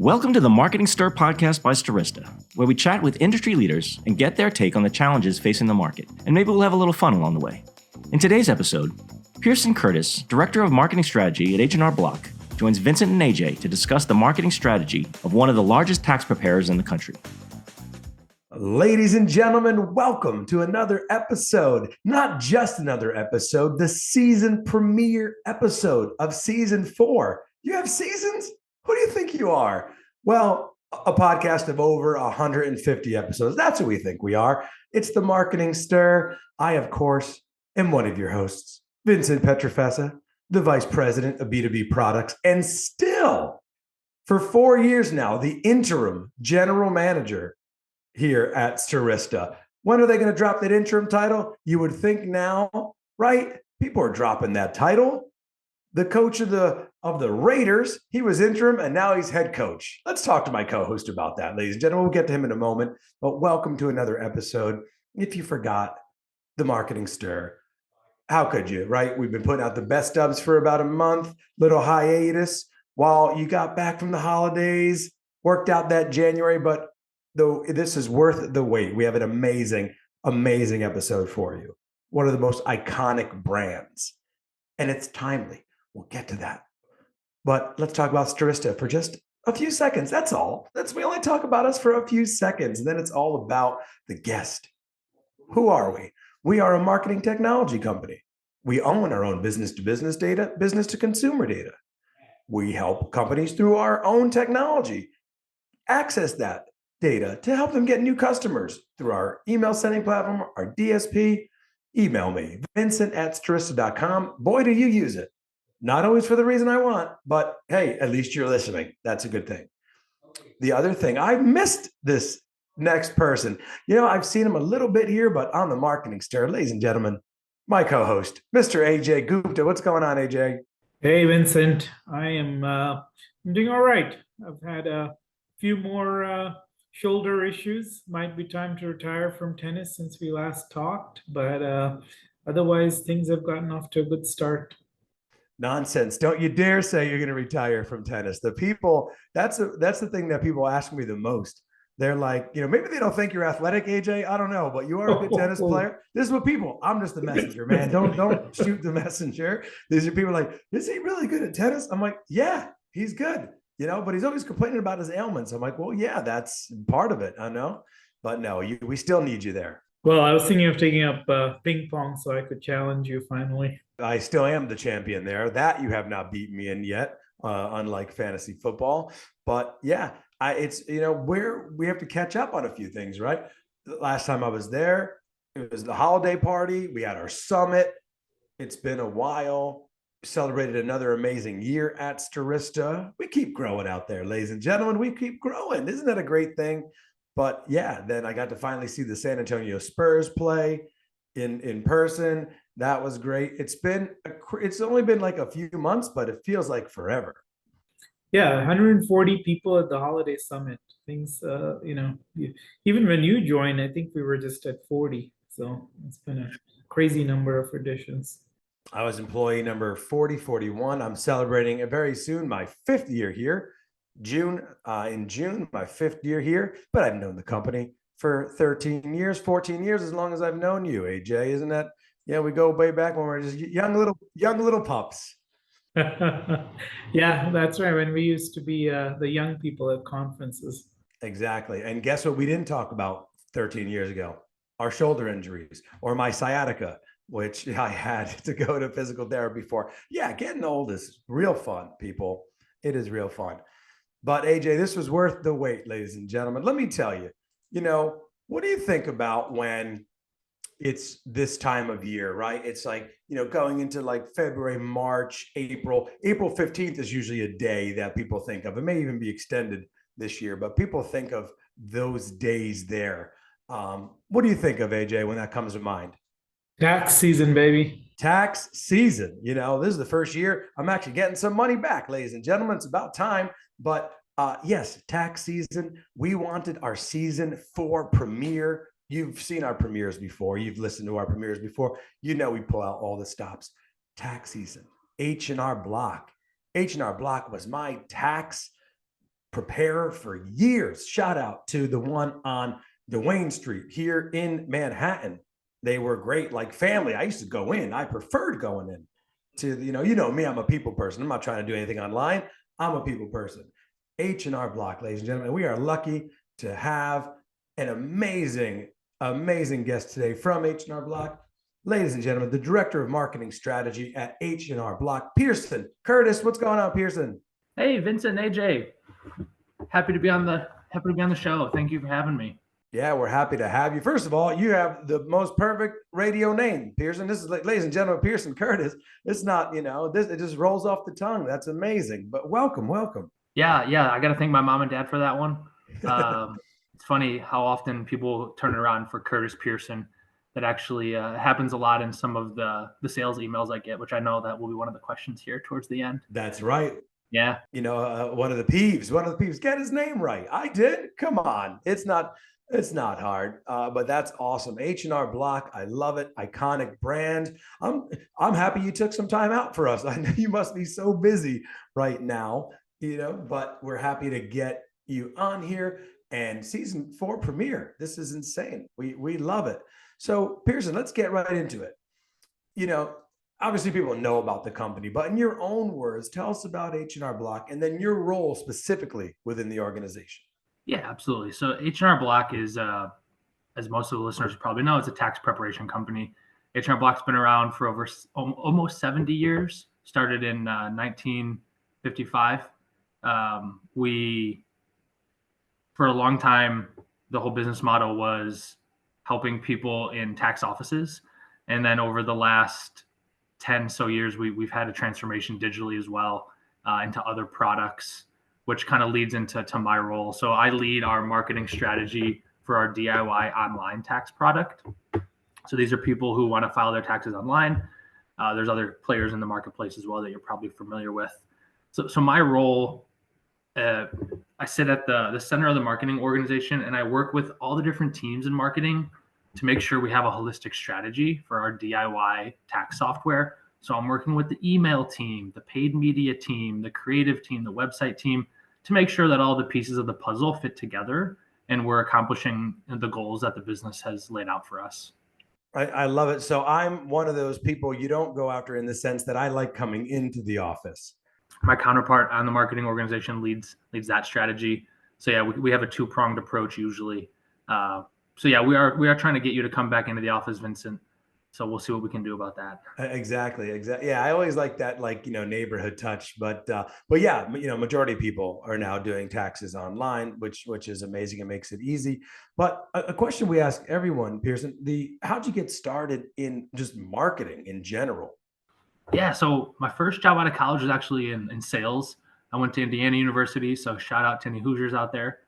Welcome to the Marketing Stir podcast by Stirista, where we chat with industry leaders and get their take on the challenges facing the market, and maybe we'll have a little fun along the way. In today's episode, Pierson Curtis, Director of Marketing Strategy at H&R Block, joins Vincent and AJ to discuss the marketing strategy of one of the largest tax preparers in the country. Ladies and gentlemen, welcome to another episode, not just another episode, the season premiere episode of season 4. You have seasons? Who do you think you are? Well, a podcast of over 150 episodes. That's who we think we are. It's the Marketing Stir. I, of course, am one of your hosts, Vincent Petrofessa, the Vice President of B2B Products, and still, for 4 years now, the interim General Manager here at Stirista. When are they going to drop that interim title? You would think now, right? People are dropping that title. The coach of the Raiders, he was interim and now he's head coach. Let's talk to my co-host about that, ladies and gentlemen. We'll get to him in a moment, but welcome to another episode. If you forgot the Marketing Stir, how could you, right? We've been putting out the best dubs for about a month, little hiatus while you got back from the holidays, worked out that January, but though this is worth the wait. We have an amazing, amazing episode for you. One of the most iconic brands, and it's timely. We'll get to that. But let's talk about Stirista for just a few seconds. That's all. We only talk about us for a few seconds, and then it's all about the guest. Who are we? We are a marketing technology company. We own our own business-to-business data, business-to-consumer data. We help companies through our own technology access that data to help them get new customers through our email sending platform, our DSP. Email me, vincent@stirista.com. Boy, do you use it. Not always for the reason I want, but hey, at least you're listening. That's a good thing. The other thing, I've missed this next person. You know, I've seen him a little bit here, but on the Marketing Stir, ladies and gentlemen, my co-host, Mr. AJ Gupta. What's going on, AJ? Hey, Vincent. I'm doing all right. I've had a few more shoulder issues. Might be time to retire from tennis since we last talked, but otherwise things have gotten off to a good start. Nonsense. Don't you dare say you're going to retire from tennis. The people, that's the thing that people ask me the most. They're like, you know, maybe they don't think you're athletic, AJ. I don't know, but you are a good tennis player. This is what people, I'm just the messenger, man. Don't shoot the messenger. These are people like, is he really good at tennis? I'm like, yeah, he's good. You know, but he's always complaining about his ailments. I'm like, well, yeah, that's part of it. I know. But no, we still need you there. Well, I was thinking of taking up ping pong so I could challenge you finally. I still am the champion there. That you have not beaten me in yet, unlike fantasy football. But yeah, it's, you know, we have to catch up on a few things, right? The last time I was there, it was the holiday party. We had our summit. It's been a while. Celebrated another amazing year at Stirista. We keep growing out there, ladies and gentlemen. We keep growing. Isn't that a great thing? But yeah, then I got to finally see the San Antonio Spurs play in person. That was great. It's only been like a few months, but it feels like forever. Yeah, 140 people at the holiday summit. Things, you know, even when you joined, I think we were just at 40. So it's been a crazy number of additions. I was employee number 4041. I'm celebrating very soon my 5th year here. In June, my 5th year here. But I've known the company for 13 years, 14 years, as long as I've known you, AJ. Isn't that? Yeah, we go way back when we were just young little pups. Yeah, that's right. When we used to be the young people at conferences. Exactly. And guess what we didn't talk about 13 years ago? Our shoulder injuries or my sciatica, which I had to go to physical therapy for. Yeah, getting old is real fun, people. It is real fun. But AJ, this was worth the wait, ladies and gentlemen. Let me tell you, you know, what do you think about when it's this time of year, right? It's like, you know, going into like February, March, April 15th is usually a day that people think of. It may even be extended this year, but people think of those days there. What do you think of, AJ, when that comes to mind? Tax season, baby. Tax season. You know, this is the first year I'm actually getting some money back, ladies and gentlemen. It's about time. But yes, tax season. We wanted our season 4 premiere. You've seen our premieres before. You've listened to our premieres before. You know we pull out all the stops. Tax season. H&R Block. H&R Block was my tax prepare for years. Shout out to the one on Duane Street here in Manhattan. They were great, like family. I used to go in. I preferred going in to, you know me, I'm a people person. I'm not trying to do anything online. I'm a people person. H&R Block, ladies and gentlemen. We are lucky to have an amazing guest today from H&R Block. Ladies and gentlemen, the Director of Marketing Strategy at H&R Block, Pierson Curtis. What's going on, Pierson? Hey, Vincent, AJ. Happy to be on the show. Thank you for having me. Yeah, we're happy to have you. First of all, you have the most perfect radio name, Pierson. This is, ladies and gentlemen, Pierson Curtis. It's not, it just rolls off the tongue. That's amazing. But welcome. Yeah. I got to thank my mom and dad for that one. It's funny how often people turn it around for Curtis Pierson. That actually happens a lot in some of the sales emails I get, which I know that will be one of the questions here towards the end. That's right. Yeah. One of the peeves, get his name right. I did. Come on. It's not hard, but that's awesome. H&R Block, I love it. Iconic brand. I'm happy you took some time out for us. I know you must be so busy right now, but we're happy to get you on here. And season 4 premiere. This is insane. We love it. So Pierson, let's get right into it. Obviously people know about the company, but in your own words, tell us about H&R Block and then your role specifically within the organization. Yeah, absolutely. So H&R Block is, as most of the listeners probably know, it's a tax preparation company. H&R Block's been around for over almost 70 years, started in 1955. For a long time, the whole business model was helping people in tax offices. And then over the last 10 so years, we've had a transformation digitally as well into other products, which kind of leads into my role. So I lead our marketing strategy for our DIY online tax product. So these are people who want to file their taxes online. There's other players in the marketplace as well that you're probably familiar with. So my role, I sit at the center of the marketing organization, and I work with all the different teams in marketing to make sure we have a holistic strategy for our DIY tax software. So I'm working with the email team, the paid media team, the creative team, the website team, to make sure that all the pieces of the puzzle fit together and we're accomplishing the goals that the business has laid out for us. I love it. So I'm one of those people you don't go after in the sense that I like coming into the office. My counterpart on the marketing organization leads that strategy. So yeah, we have a 2-pronged approach usually. So yeah, we are trying to get you to come back into the office, Vincent. So we'll see what we can do about that. Exactly. Yeah, I always like that, neighborhood touch. But yeah, majority of people are now doing taxes online, which is amazing. It makes it easy. But a question we ask everyone, Pierson, how'd you get started in just marketing in general? Yeah, so my first job out of college was actually in sales. I went to Indiana University, so shout out to any Hoosiers out there.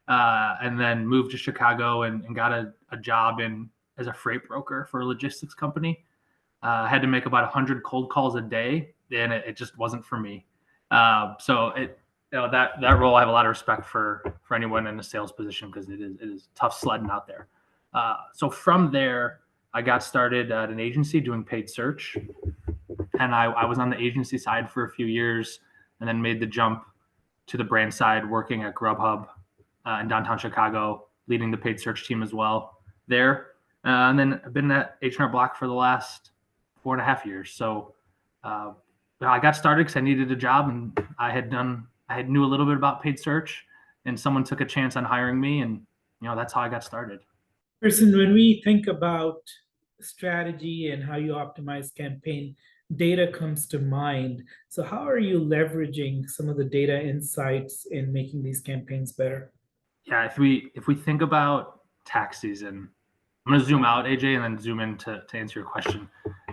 And then moved to Chicago and got a job as a freight broker for a logistics company. I had to make about 100 cold calls a day, and it just wasn't for me. So that role, I have a lot of respect for anyone in a sales position because it is tough sledding out there. So from there, I got started at an agency doing paid search. And I was on the agency side for a few years and then made the jump to the brand side, working at Grubhub in downtown Chicago, leading the paid search team as well there. And then I've been at H&R Block for the last 4.5 years. So I got started because I needed a job, and I knew a little bit about paid search, and someone took a chance on hiring me, and that's how I got started. Pierson, when we think about strategy and how you optimize campaign, data comes to mind. So how are you leveraging some of the data insights in making these campaigns better? Yeah, if we think about tax season, I'm going to zoom out, AJ, and then zoom in to answer your question.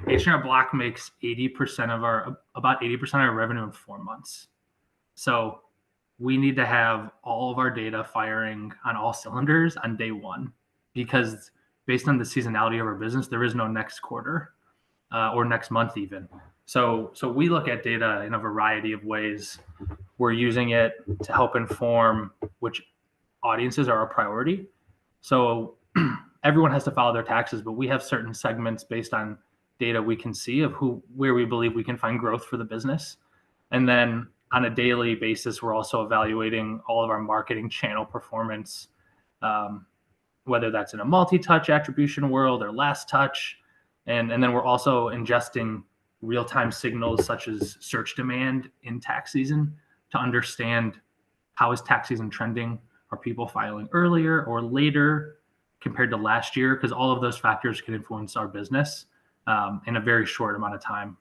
H&R Block makes about 80% of our revenue in 4 months. So we need to have all of our data firing on all cylinders on day one, because based on the seasonality of our business, there is no next quarter or next month even. So we look at data in a variety of ways. We're using it to help inform which audiences are our priority. So everyone has to file their taxes, but we have certain segments based on data we can see of where we believe we can find growth for the business. And then on a daily basis, we're also evaluating all of our marketing channel performance, whether that's in a multi-touch attribution world or last touch. And then we're also ingesting real-time signals such as search demand in tax season to understand how is tax season trending. Are people filing earlier or later compared to last year? Because all of those factors can influence our business in a very short amount of time.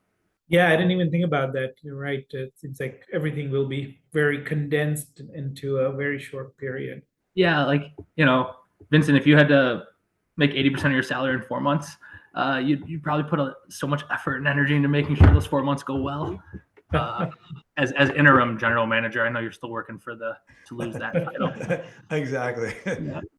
Yeah, I didn't even think about that. You're right. It seems like everything will be very condensed into a very short period. Yeah, like, Vincent, if you had to make 80% of your salary in 4 months, you'd probably put so much effort and energy into making sure those 4 months go well. As interim general manager, I know you're still working to lose that title. Exactly.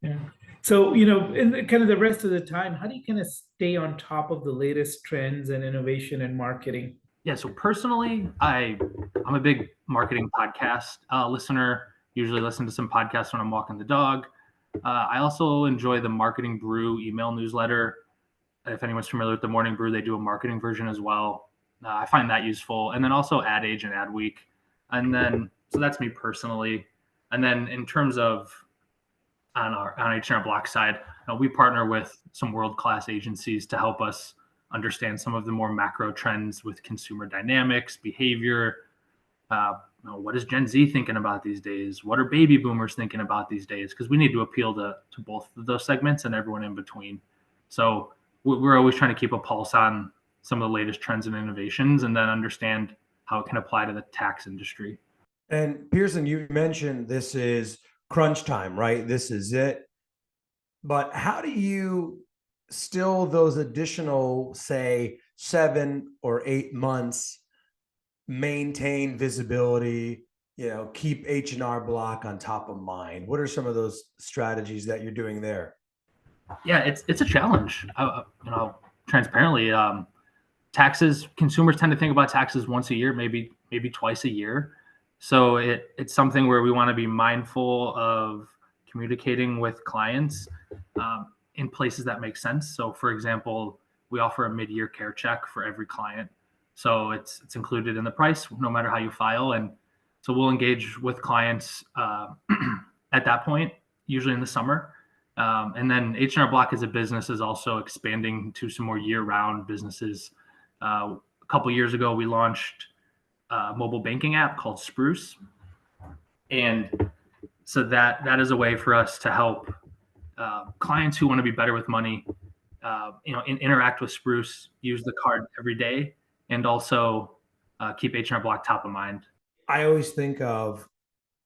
Yeah. So, in kind of the rest of the time, how do you kind of stay on top of the latest trends and innovation in marketing? Yeah, so personally, I'm a big marketing podcast listener. Usually listen to some podcasts when I'm walking the dog. I also enjoy the Marketing Brew email newsletter. If anyone's familiar with the Morning Brew, they do a marketing version as well. I find that useful. And then also Ad Age and Ad Week. And then, so that's me personally. And then in terms of on H&R Block side, we partner with some world-class agencies to help us understand some of the more macro trends with consumer dynamics, behavior. What is Gen Z thinking about these days? What are baby boomers thinking about these days? Because we need to appeal to both of those segments and everyone in between. So we're always trying to keep a pulse on some of the latest trends and innovations and then understand how it can apply to the tax industry. And Pierson, you mentioned this is crunch time, right? This is it. But how do you still those additional, say, 7 or 8 months maintain visibility, keep H&R Block on top of mind? What are some of those strategies that you're doing there? Yeah, it's a challenge. Transparently, taxes, consumers tend to think about taxes once a year, maybe twice a year. So it's something where we want to be mindful of communicating with clients in places that make sense. So, for example, we offer a mid-year care check for every client. So it's included in the price, no matter how you file. And so we'll engage with clients at that point, usually in the summer. And then H&R Block as a business is also expanding to some more year-round businesses. A couple years ago, we launched a mobile banking app called Spruce. And so that is a way for us to help clients who want to be better with money, interact with Spruce, use the card every day, and also keep H&R Block top of mind. I always think of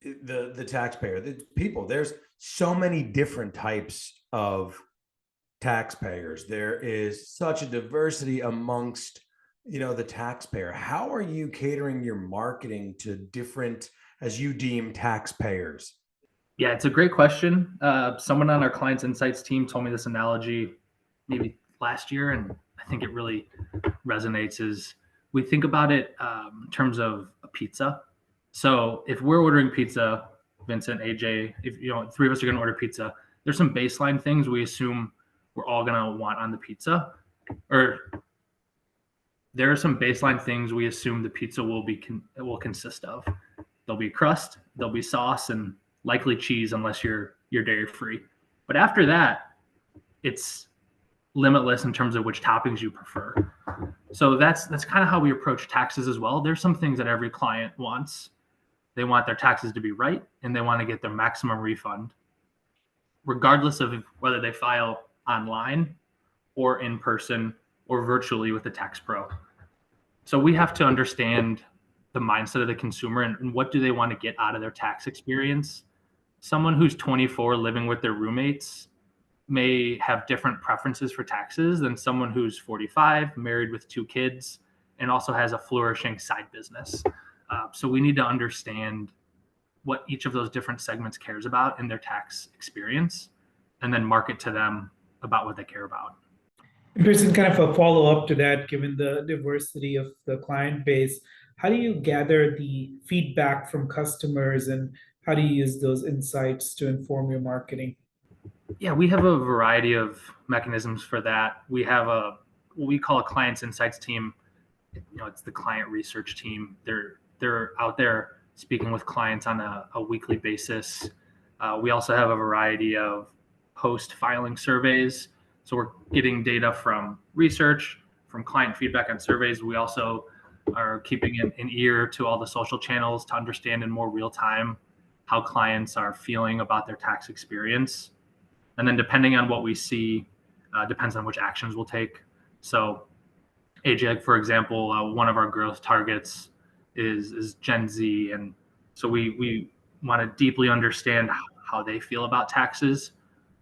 the taxpayer, the people. There's so many different types of taxpayers. There is such a diversity amongst, the taxpayer. How are you catering your marketing to different, as you deem, taxpayers? Yeah, it's a great question. Someone on our clients insights team told me this analogy maybe last year, and I think it really resonates. Is we think about it in terms of a pizza. So if we're ordering pizza, Vincent, AJ, if three of us are going to order pizza, there's some baseline things we assume we're all going to want on the pizza, or there are some baseline things we assume the pizza will consist of. There'll be crust, there'll be sauce, and likely cheese, unless you're dairy free. But after that, it's limitless in terms of which toppings you prefer. So that's kind of how we approach taxes as well. There's some things that every client wants. They want their taxes to be right, and they want to get their maximum refund, regardless of whether they file online or in person or virtually with a tax pro. So we have to understand the mindset of the consumer and what do they want to get out of their tax experience. Someone who's 24 living with their roommates may have different preferences for taxes than someone who's 45, married with 2 kids, and also has a flourishing side business. So we need to understand what each of those different segments cares about in their tax experience, and then market to them about what they care about. Pierson, kind of a follow-up to that, given the diversity of the client base, how do you gather the feedback from customers and how do you use those insights to inform your marketing? Yeah, we have a variety of mechanisms for that. We have what we call a clients insights team. It's the client research team. They're they're out there speaking with clients on a weekly basis. We also have a variety of post-filing surveys. So we're getting data from research, from client feedback on surveys. We also are keeping an ear to all the social channels to understand in more real time how clients are feeling about their tax experience. And then depending on what we see, depends on which actions we'll take. So AJ, for example, one of our growth targets is Gen Z. And so we want to deeply understand how they feel about taxes.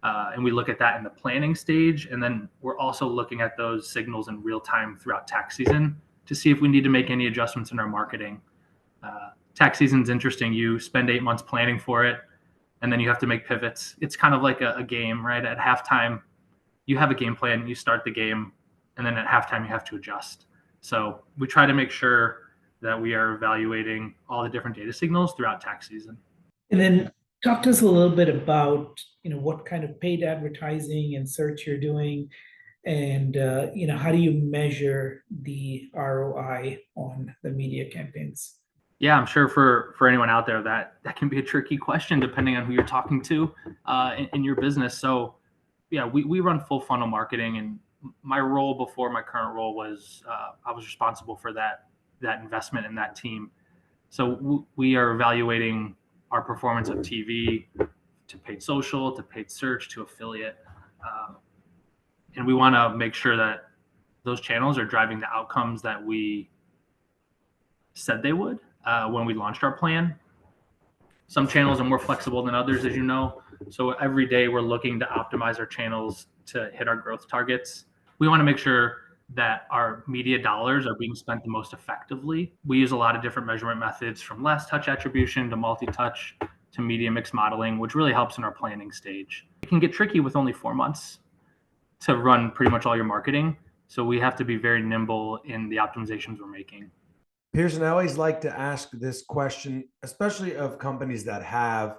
And we look at that in the planning stage. And then we're also looking at those signals in real time throughout tax season to see if we need to make any adjustments in our marketing. Tax season's interesting. You spend 8 months planning for it, and then you have to make pivots. It's kind of like a game, right? At halftime, you have a game plan, you start the game, and then at halftime, you have to adjust. So we try to make sure that we are evaluating all the different data signals throughout tax season. And then talk to us a little bit about, what kind of paid advertising and search you're doing, and, how do you measure the ROI on the media campaigns? Yeah, I'm sure for anyone out there that can be a tricky question depending on who you're talking to in your business. So yeah, we run full funnel marketing, and my role before my current role was I was responsible for that investment in that team. So we are evaluating our performance of TV to paid social, to paid search, to affiliate. And we want to make sure that those channels are driving the outcomes that we said they would when we launched our plan. Some channels are more flexible than others, as you know. So every day we're looking to optimize our channels to hit our growth targets. We want to make sure that our media dollars are being spent the most effectively. We use a lot of different measurement methods, from last touch attribution to multi-touch to media mix modeling, which really helps in our planning stage. It can get tricky with only 4 months to run pretty much all your marketing. So we have to be very nimble in the optimizations we're making. Pierson, I always like to ask this question, especially of companies that have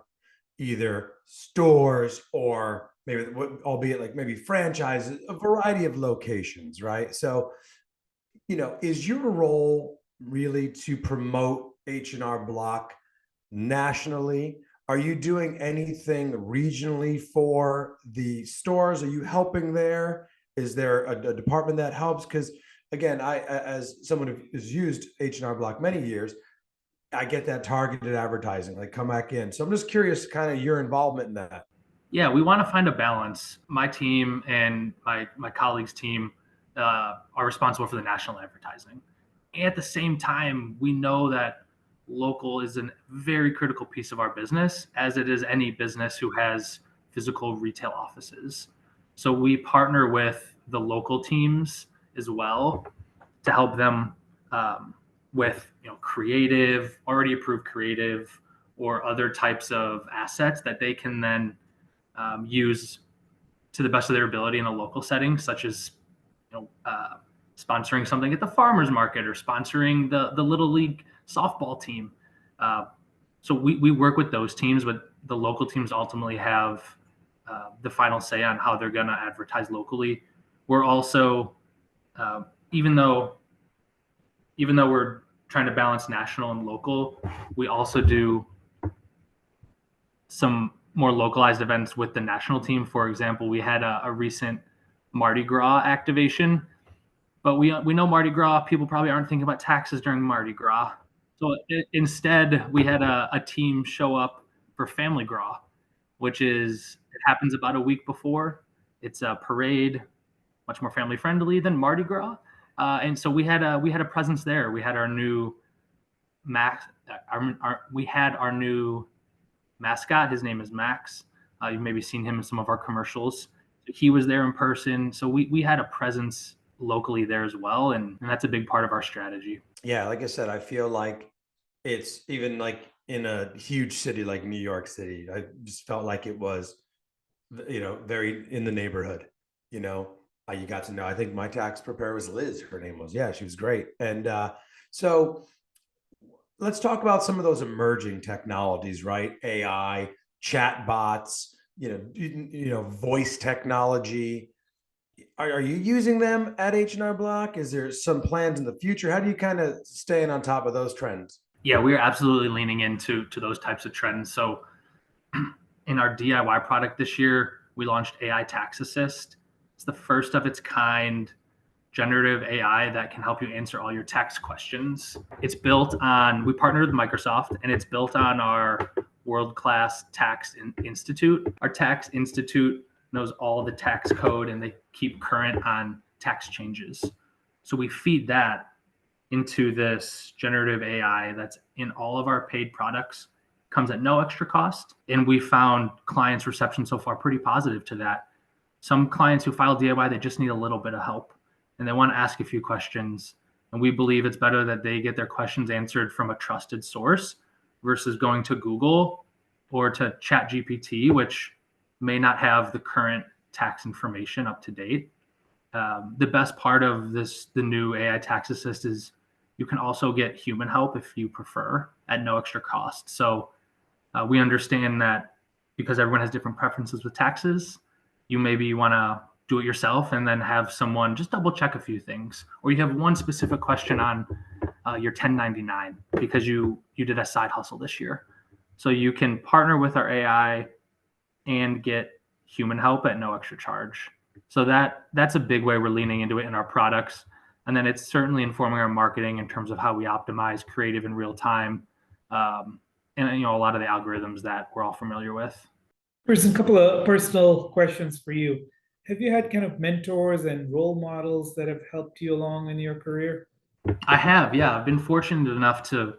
either stores or maybe, albeit like maybe franchises, a variety of locations, right? So, is your role really to promote H&R Block nationally? Are you doing anything regionally for the stores? Are you helping there? Is there a department that helps? Because again, I, as someone who has used H&R Block many years, I get that targeted advertising, like come back in. So I'm just curious, kind of your involvement in that. Yeah, we want to find a balance. My team and my colleagues' team are responsible for the national advertising. And at the same time, we know that local is a very critical piece of our business, as it is any business who has physical retail offices. So we partner with the local teams as well to help them with creative, already approved creative, or other types of assets that they can then use to the best of their ability in a local setting, such as sponsoring something at the farmers market or sponsoring the little league softball team. So we work with those teams, but the local teams ultimately have the final say on how they're going to advertise locally. We're also even though we're trying to balance national and local, we also do some more localized events with the national team. For example, we had a recent Mardi Gras activation, but we know Mardi Gras, people probably aren't thinking about taxes during Mardi Gras. So instead, we had a team show up for Family Gras, which it happens about a week before. It's a parade, much more family friendly than Mardi Gras. And so we had a presence there. We had our new we had our new mascot. His name is Max. You've maybe seen him in some of our commercials. He was there in person. So we had a presence locally there as well. And that's a big part of our strategy. Yeah, like I said, I feel like it's even like in a huge city like New York City, I just felt like it was, very in the neighborhood, you got to know, I think my tax preparer was Liz, her name was. Yeah, she was great. And so let's talk about some of those emerging technologies, right? AI, chat bots, voice technology. Are you using them at H&R Block? Is there some plans in the future? How do you kind of staying on top of those trends? Yeah, we're absolutely leaning into those types of trends. So in our DIY product this year, we launched AI Tax Assist. It's the first of its kind generative AI that can help you answer all your tax questions. It's built on, we partnered with Microsoft, and it's built on our world-class tax institute. Our tax institute knows all the tax code and they keep current on tax changes. So we feed that into this generative AI that's in all of our paid products, comes at no extra cost. And we found clients' reception so far pretty positive to that. Some clients who file DIY, they just need a little bit of help and they want to ask a few questions. And we believe it's better that they get their questions answered from a trusted source versus going to Google or to ChatGPT, which may not have the current tax information up to date. The best part of the new AI Tax Assist is you can also get human help if you prefer at no extra cost. So we understand that because everyone has different preferences with taxes, you maybe want to do it yourself and then have someone just double check a few things, or you have one specific question on your 1099 because you did a side hustle this year. So you can partner with our AI and get human help at no extra charge. So that's a big way we're leaning into it in our products. And then it's certainly informing our marketing in terms of how we optimize creative in real time. And a lot of the algorithms that we're all familiar with. Person, a couple of personal questions for you. Have you had kind of mentors and role models that have helped you along in your career? I have, yeah. I've been fortunate enough to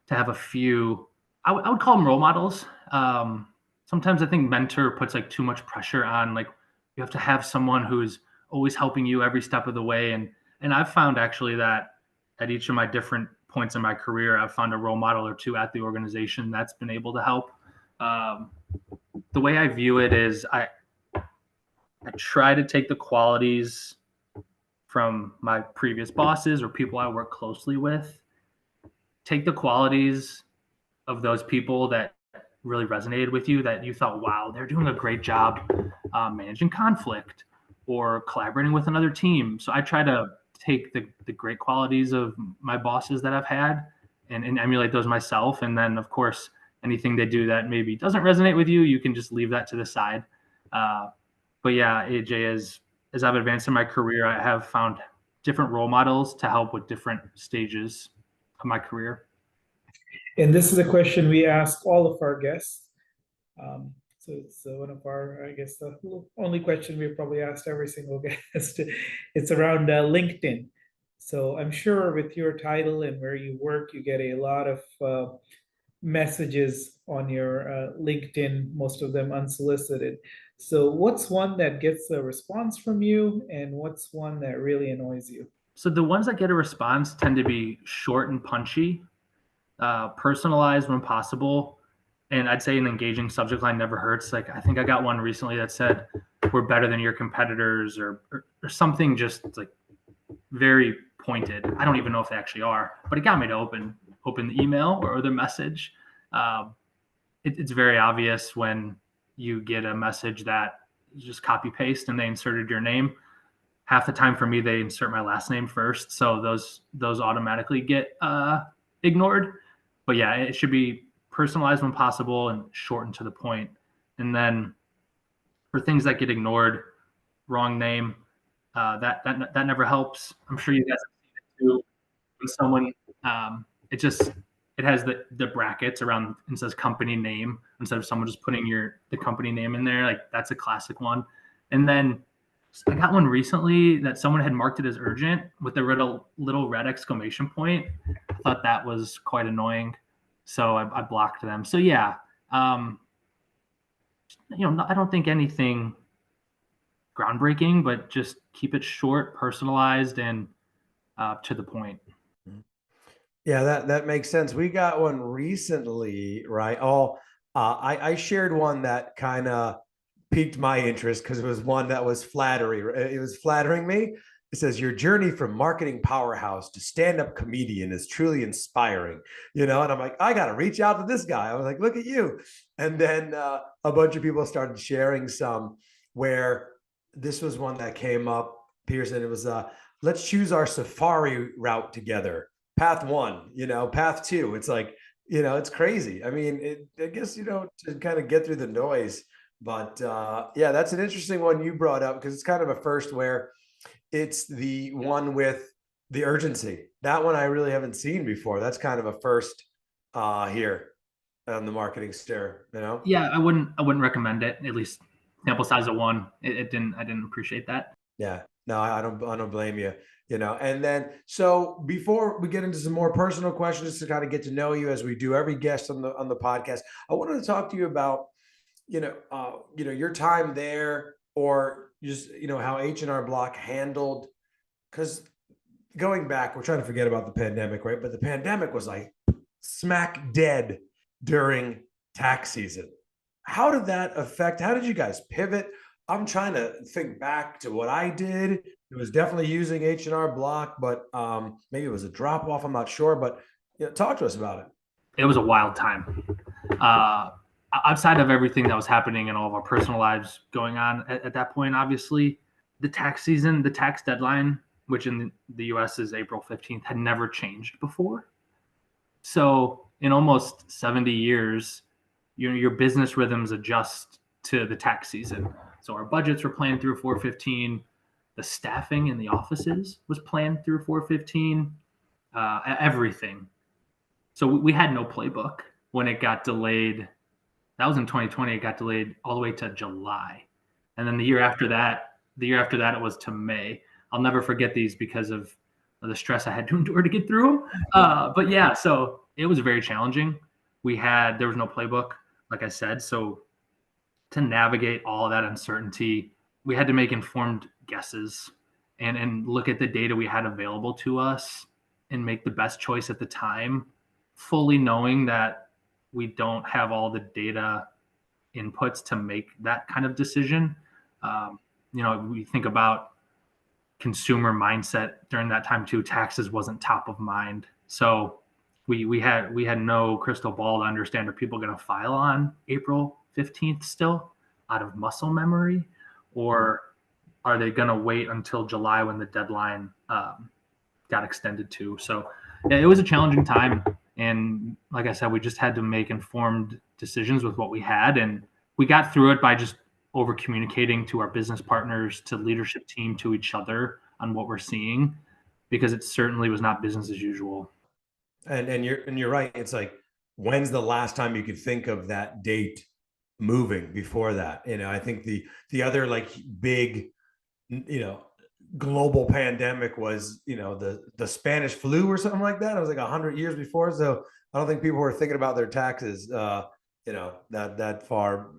have a few. I would call them role models. Sometimes I think mentor puts like too much pressure on. Like you have to have someone who's always helping you every step of the way. And I've found actually that at each of my different points in my career, I've found a role model or two at the organization that's been able to help. The way I view it is I try to take the qualities from my previous bosses or people I work closely with, take the qualities of those people that really resonated with you, that you thought, wow, they're doing a great job managing conflict or collaborating with another team. So I try to take the great qualities of my bosses that I've had and emulate those myself. And then, of course, anything they do that maybe doesn't resonate with you, you can just leave that to the side. But yeah, AJ, as I've advanced in my career, I have found different role models to help with different stages of my career. And this is a question we ask all of our guests. So it's one of our, I guess, the only question we've probably asked every single guest. It's around LinkedIn. So I'm sure with your title and where you work, you get a lot of messages on your LinkedIn, most of them unsolicited. So what's one that gets a response from you, and what's one that really annoys you? So the ones that get a response tend to be short and punchy, personalized when possible. And I'd say an engaging subject line never hurts. Like I think I got one recently that said, "We're better than your competitors," or something just like very pointed. I don't even know if they actually are, but it got me to open the email or the message. It's very obvious when you get a message that you just copy paste and they inserted your name. Half the time for me, they insert my last name first. So those automatically get ignored. But yeah, it should be personalized when possible and shortened to the point. And then for things that get ignored, wrong name, that never helps. I'm sure you guys have seen it too. When someone, it has the brackets around and says company name instead of someone just putting the company name in there. Like that's a classic one. And then I got one recently that someone had marked it as urgent with a little red exclamation point. I thought that was quite annoying. So I blocked them. So yeah, I don't think anything groundbreaking, but just keep it short, personalized, and to the point. Yeah, that makes sense. We got one recently, right? I shared one that kind of piqued my interest because it was one that was flattery. It was flattering me. It says, "Your journey from marketing powerhouse to stand-up comedian is truly inspiring." And I'm like, I got to reach out to this guy. I was like, look at you. And then a bunch of people started sharing some where this was one that came up, Pierson. It was, "Let's choose our safari route together. path one, path two. It's like, it's crazy. I mean, I guess, to kind of get through the noise. But yeah, that's an interesting one you brought up because it's kind of a first where it's the one with the urgency. That one I really haven't seen before. That's kind of a first here on the marketing stir. Yeah, I wouldn't recommend it. At least sample size of one. I didn't appreciate that. Yeah, no, I don't blame you. And then so before we get into some more personal questions to kind of get to know you as we do every guest on the podcast, I wanted to talk to you about your time there, or just how H&R Block handled, because going back, we're trying to forget about the pandemic, right? But the pandemic was like smack dead during tax season. How did that affect? How did you guys pivot? I'm trying to think back to what I did. It was definitely using H&R Block, but maybe it was a drop off. I'm not sure, but talk to us about it. It was a wild time. Uh, Outside of everything that was happening in all of our personal lives going on at that point, obviously, the tax season, the tax deadline, which in the US is April 15th, had never changed before. So in almost 70 years, your business rhythms adjust to the tax season. So our budgets were planned through 415. The staffing in the offices was planned through 415. Everything. So we had no playbook when it got delayed. That was in 2020. It got delayed all the way to July, and then the year after that, it was to May. I'll never forget these because of the stress I had to endure to get through them. But yeah, so it was very challenging. There was no playbook, like I said. So to navigate all of that uncertainty, we had to make informed guesses and look at the data we had available to us and make the best choice at the time, fully knowing that we don't have all the data inputs to make that kind of decision. We think about consumer mindset during that time too. Taxes wasn't top of mind, so we had no crystal ball to understand, are people going to file on April 15th still out of muscle memory, or are they going to wait until July when the deadline got extended to? So yeah, it was a challenging time. And like I said, we just had to make informed decisions with what we had. And we got through it by just over communicating to our business partners, to leadership team, to each other on what we're seeing, because it certainly was not business as usual. And you're right. It's like, when's the last time you could think of that date moving before that? I think the other like big, global pandemic was, the Spanish flu or something like that. It was like 100 years before. So I don't think people were thinking about their taxes, that far,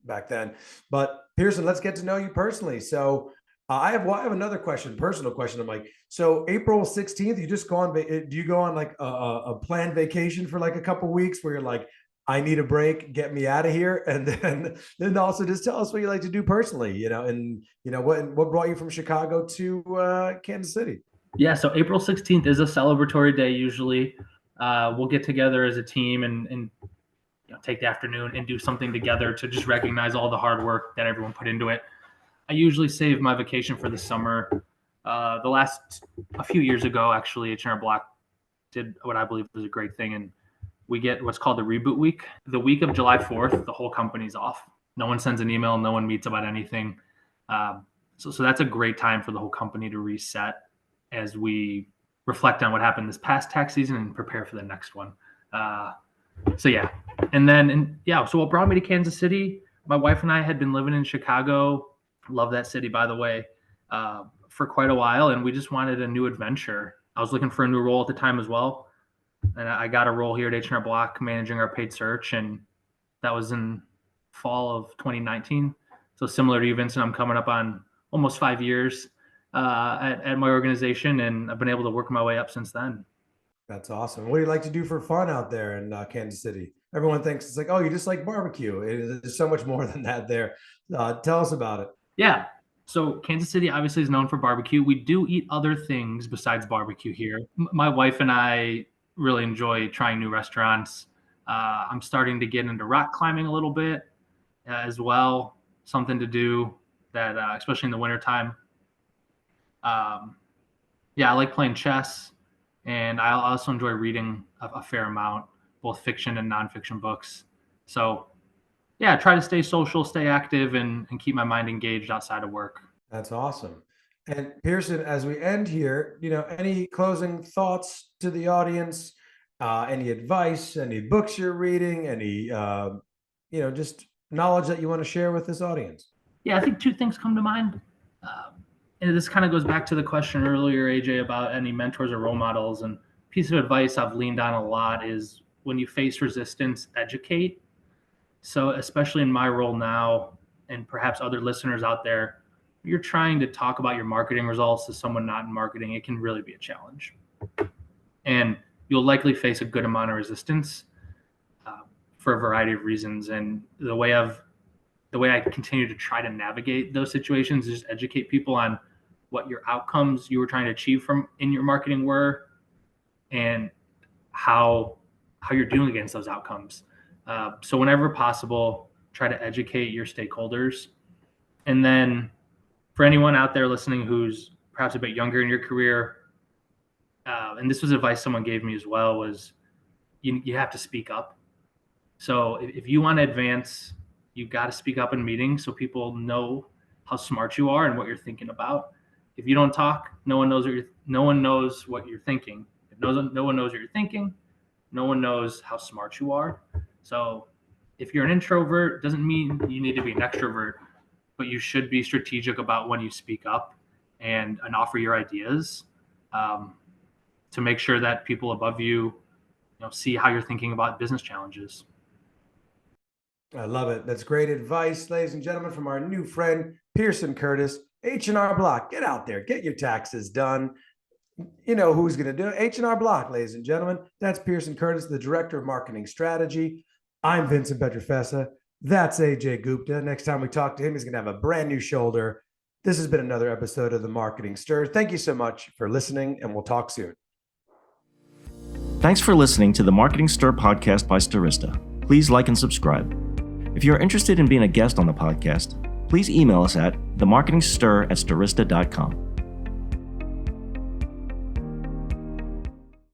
back then. But Pierson, let's get to know you personally. So I have another personal question. I'm like, so April 16th, you just go on, do you go on like a planned vacation for like a couple of weeks where you're like, I need a break, get me out of here? And then also just tell us what you like to do personally, and what brought you from Chicago to Kansas City? Yeah, so April 16th is a celebratory day. Usually we'll get together as a team and take the afternoon and do something together to just recognize all the hard work that everyone put into it. I usually save my vacation for the summer. A few years ago, actually, H&R Block did what I believe was a great thing, and we get what's called the reboot week. The week of July 4th, the whole company's off. No one sends an email. No one meets about anything. So that's a great time for the whole company to reset as we reflect on what happened this past tax season and prepare for the next one. So what brought me to Kansas City, my wife and I had been living in Chicago. Love that city, by the way, for quite a while. And we just wanted a new adventure. I was looking for a new role at the time as well. And I got a role here at H&R Block managing our paid search. And that was in fall of 2019. So similar to you, Vincent, I'm coming up on almost 5 years at my organization. And I've been able to work my way up since then. That's awesome. What do you like to do for fun out there in Kansas City? Everyone thinks it's like, oh, you just like barbecue. There's so much more than that there. Tell us about it. Yeah. So Kansas City obviously is known for barbecue. We do eat other things besides barbecue here. My wife and I really enjoy trying new restaurants. I'm starting to get into rock climbing a little bit as well. Something to do that, especially in the wintertime. I like playing chess. And I also enjoy reading a fair amount, both fiction and nonfiction books. So yeah, try to stay social, stay active, and keep my mind engaged outside of work. That's awesome. And Pierson, as we end here, any closing thoughts to the audience? Any advice? Any books you're reading? Any, just knowledge that you want to share with this audience? Yeah, I think two things come to mind. And this kind of goes back to the question earlier, AJ, about any mentors or role models. And piece of advice I've leaned on a lot is when you face resistance, educate. So especially in my role now, and perhaps other listeners out there, you're trying to talk about your marketing results to someone not in marketing, it can really be a challenge. And you'll likely face a good amount of resistance for a variety of reasons. And the way I continue to try to navigate those situations is just educate people on what your outcomes you were trying to achieve in your marketing were, and how you're doing against those outcomes. So whenever possible, try to educate your stakeholders. And then for anyone out there listening who's perhaps a bit younger in your career, and this was advice someone gave me as well, was you have to speak up. So if you want to advance, you've got to speak up in meetings so people know how smart you are and what you're thinking about. If you don't talk, no one knows what you're thinking. If no one knows what you're thinking, no one knows how smart you are. So if you're an introvert, it doesn't mean you need to be an extrovert, but you should be strategic about when you speak up and offer your ideas to make sure that people above you, see how you're thinking about business challenges. I love it. That's great advice, ladies and gentlemen, from our new friend, Pierson Curtis, H&R Block. Get out there, get your taxes done. You know who's going to do it. H&R Block, ladies and gentlemen. That's Pierson Curtis, the Director of Marketing Strategy. I'm Vincent Petrofessa. That's AJ Gupta. Next time we talk to him, he's going to have a brand new shoulder. This has been another episode of The Marketing Stir. Thank you so much for listening, and we'll talk soon. Thanks for listening to the Marketing Stir podcast by Stirista. Please like and subscribe. If you're interested in being a guest on the podcast, please email us at themarketingstir@stirista.com.